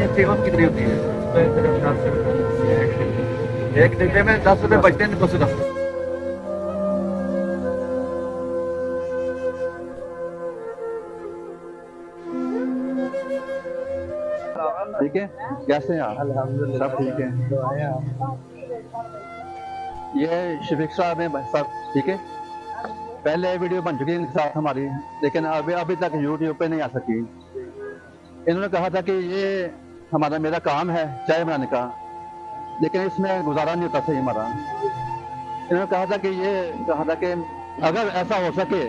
Seven कितनी होती है? एक डिब्बे में 10 रुपए बचते हैं, 210। ठीक है, कैसे हैं आप? अल्हम्दुलिल्लाह सब ठीक है। तो आए आप। ये शफीक साहब हैं सब, ठीक है। पहले वीडियो बन चुकी है इनके साथ हमारी, लेकिन अभी तक यूट्यूब पे नहीं आ सकी। इन्होंने कहा था कि ये मेरा काम है चाय बनाने का, लेकिन इसमें गुजारा नहीं होता सही हमारा। इन्होंने कहा था कि अगर ऐसा हो सके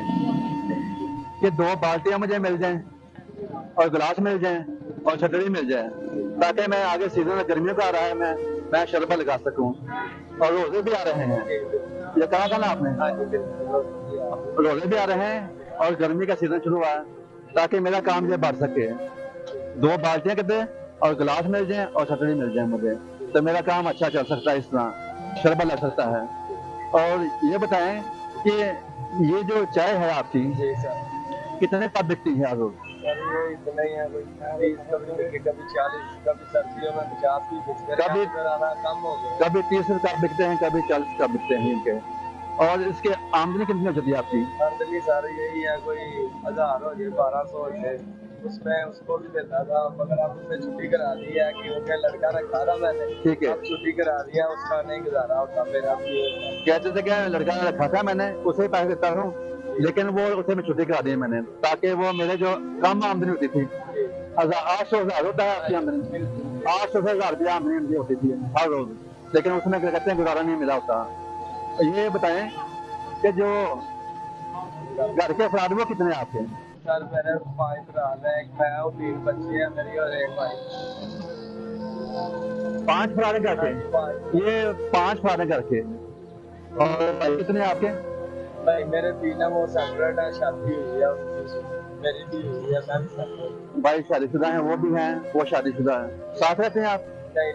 कि 2 बाल्टियां मुझे मिल जाएं और गिलास मिल जाएं और छतरी मिल जाए, ताकि मैं आगे सीजन गर्मियों का आ रहा है, मैं शरबत लगा सकूं। और रोजे भी आ रहे हैं, ये कहा था ना आपने, रोजे भी आ रहे हैं और गर्मी का सीजन शुरू हुआ है, ताकि मेरा काम ये बढ़ सके। 2 बाल्टियां कितने और गिलास मिल जाए और छतरी मिल जाए मुझे, तो मेरा काम अच्छा चल सकता है, इस तरह शरबत लग सकता है। और ये बताएं कि ये जो चाय है आपकी जी सर। कितने कप बिकती है रोज? सर ये इतना ही है, कोई 30 कभी 40, कभी सर्दियों में 50 भी बिकते हैं, कभी कम हो गया। कभी 30 कप बिकते हैं, कभी 40 कप बिकते हैं इनके। और इसके आमदनी कितनी हो जाती है आपकी? आमदनी सारी यही है, कोई 1000 हो जाए, 1200 हो जाए, उसमें उसको भी देता था। मगर अब उसने छुट्टी करा दी है, क्योंकि लड़का रखा था मैंने, ठीक है। अब छुट्टी करा दिया, उसका नहीं गुजारा होता मेरा भी। कहते थे क्या लड़का रखा था मैंने, उसे ही पैसे देता हूँ, लेकिन वो उसे मैं छुट्टी करा दी मैंने, ताकि वो मेरे जो कम आमदनी होती थी, 800 होता है आपकी आमदनी, 800 से 1000 रुपया आमदनी होती थी हर रोज, लेकिन उसमें क्या कहते हैं गुजारा नहीं मिला होता। ये बताएं कि जो घर के अफराद वो कितने आपके? सर मेरे 5 भरा हैं, एक मैं हूँ, 3 बच्चे हैं मेरी और एक भाई। 5 अफराद हैं घर के? ये 5 अफराद हैं घर के। और भाई कितने आपके? भाई मेरे 3 है, वो सेपरेट है, शादी हुई है उनकी, मेरी भी हुई है, मैं भी सेपरेट। भाई शादीशुदा हैं, वो भी हैं, वो शादीशुदा हैं। साथ रहते हैं आप? नहीं,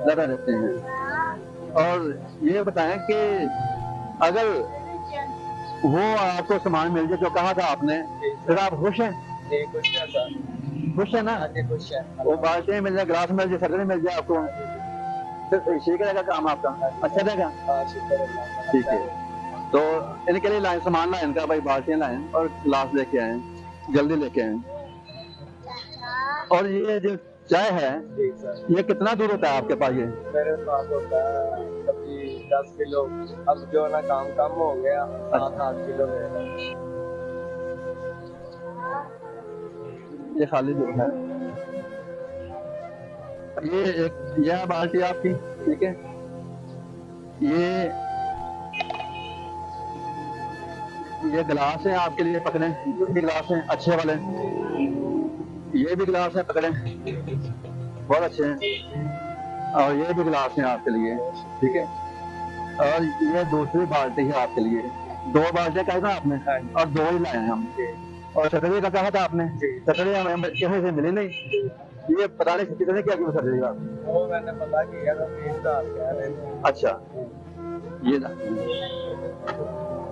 लगा रहते हैं। और ये बताएं कि अगर वो आपको सामान मिल जाए जो कहा था आपने, फिर आप खुश हैं? जी खुश है सर। खुश है ना? हाँ जी खुश है। वो बाल्टियाँ मिल जाए, गिलास मिल जाए, छतरी मिल जाए आपको, फिर ठीक रहेगा काम आपका, अच्छा रहेगा। हाँ शुक्र अल्लाह। ठीक है, तो इनके लिए लाएं, सामान लाएं इनका, भाई बाल्टियाँ लाएं और गिलास लेके आए, जल्दी लेके आए। और ये जो चाय है, जी सर। ये कितना दूर होता है आपके पास? ये मेरे पास होता है कभी 10 किलो, अब जो ना काम कम हो गया, 7-8 किलो है। ये खाली दूर है। यह बाल्टी आपकी, ठीक है। ये गिलास है आपके लिए, पकड़े, ये गिलास हैं अच्छे वाले, ये भी गिलास है, पकड़े, बहुत अच्छे हैं। और ये भी गिलास है आपके लिए, ठीक है। और ये दूसरी बाल्टी है आपके लिए, 2 बाल्टियां कहा था आपने और 2 ही लाए हैं हम। और छतरी का कहा था आपने, छतरी हमें कहीं से मिली नहीं, ये पता नहीं कितने क्या की छतरी का? वो मैंने पता किया था, 30,000 कह रहे थे। अच्छा, ये ना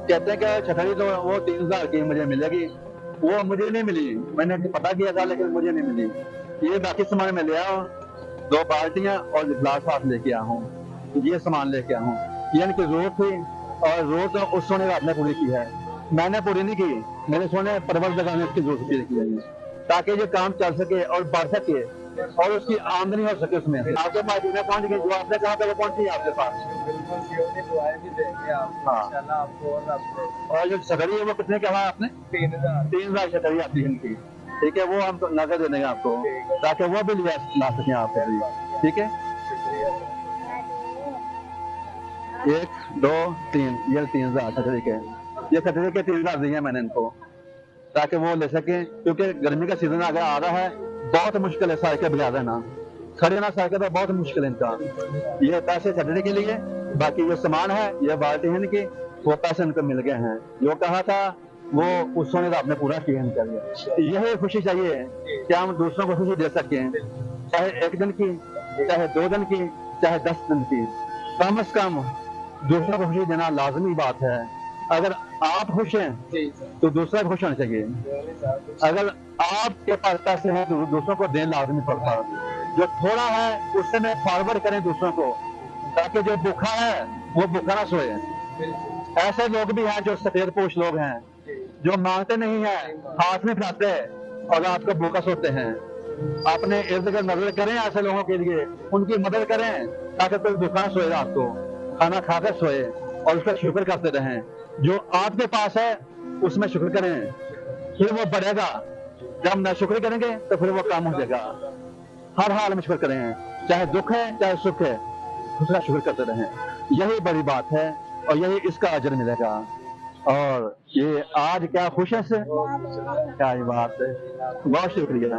कहते हैं कि छतरी तो वो 3000 की मुझे मिलेगी, वो मुझे नहीं मिली, मैंने पता किया था लेकिन मुझे नहीं मिली। ये बाकी सामान मैं ले आया हूँ, 2 बाल्टियां और गिलास साथ लेके आया हूँ, ये सामान लेके आया हूँ। ये इनकी जरूरत थी और जरूरत तो उस सोने आपने पूरी की है, मैंने पूरी नहीं की, मैंने सोने परवर लगाने की जरूरत पूरी की है, ताकि ये काम चल सके और बढ़ सके और उसकी आमदनी हो सके उसमें। आपके पास पहुंच गई, जो आपने कहा था वो पहुंची आपके पास। बिल्कुल सीओडी दुआएं भी देंगे आप, हाँ। इंशाल्लाह आपको और आपको। और जो छतरी है वो कितने कहा आपने? 3000 छतरी आती है इनकी, ठीक है, वो हम तो नजर दे देंगे आपको, ताकि वो भी ला सकें आपके लिए, ठीक है। शुक्रिया। 1 2 3, ये 3000 छतरी के, ये छतरी के 3000 दिए मैंने इनको, ताकि वो ले सके, क्योंकि गर्मी का सीजन आगे आ रहा है, बहुत मुश्किल है साइकिल बजा देना, खड़े ना साइकिल तो बहुत मुश्किल है इनका। ये पैसे छतरी के लिए, बाकी जो सामान है, ये बाल्टी है इनकी, वो पैसे इनको मिल गए हैं, जो कहा था वो उस समय आपने पूरा किया इनके लिए। यही खुशी चाहिए कि हम दूसरों को खुशी दे सकें, चाहे 1 दिन की, चाहे 2 दिन की, चाहे 10 दिन की, कम से कम दूसरों को खुशी देना लाजमी बात है। अगर आप खुश हैं जी सर तो दूसरा भी खुश होना चाहिए। नहीं सर कुछ अगर आपके पास पैसे हैं तो दूसरों को देना लाजमी पड़ता है। जो थोड़ा है उससे में फॉरवर्ड करें दूसरों को, ताकि जो भूखा है वो भूखा ना सोए। बिल्कुल ऐसे लोग भी हैं जो सफेद पोश लोग हैं, जी जो मांगते नहीं है, हाथ में फैलाते हैं और रात को भूखा सोते हैं। अपने इर्द गिर्द नजर करें ऐसे लोगों के लिए, उनकी मदद करें ताकि कोई भूखा ना सोए, रात को खाना खाकर सोए और उसका शुक्र करते रहें। जो आपके पास है उसमें शुक्र करें, फिर वो बढ़ेगा। जब ना शुक्र करेंगे तो फिर वो काम हो जाएगा। हर हाल में शुक्र करें, चाहे दुख है चाहे सुख है, उसका शुक्र करते रहें। यही बड़ी बात है और यही इसका अजर मिलेगा। और ये आज क्या खुश है से क्या ही बात है। बहुत शुक्रिया।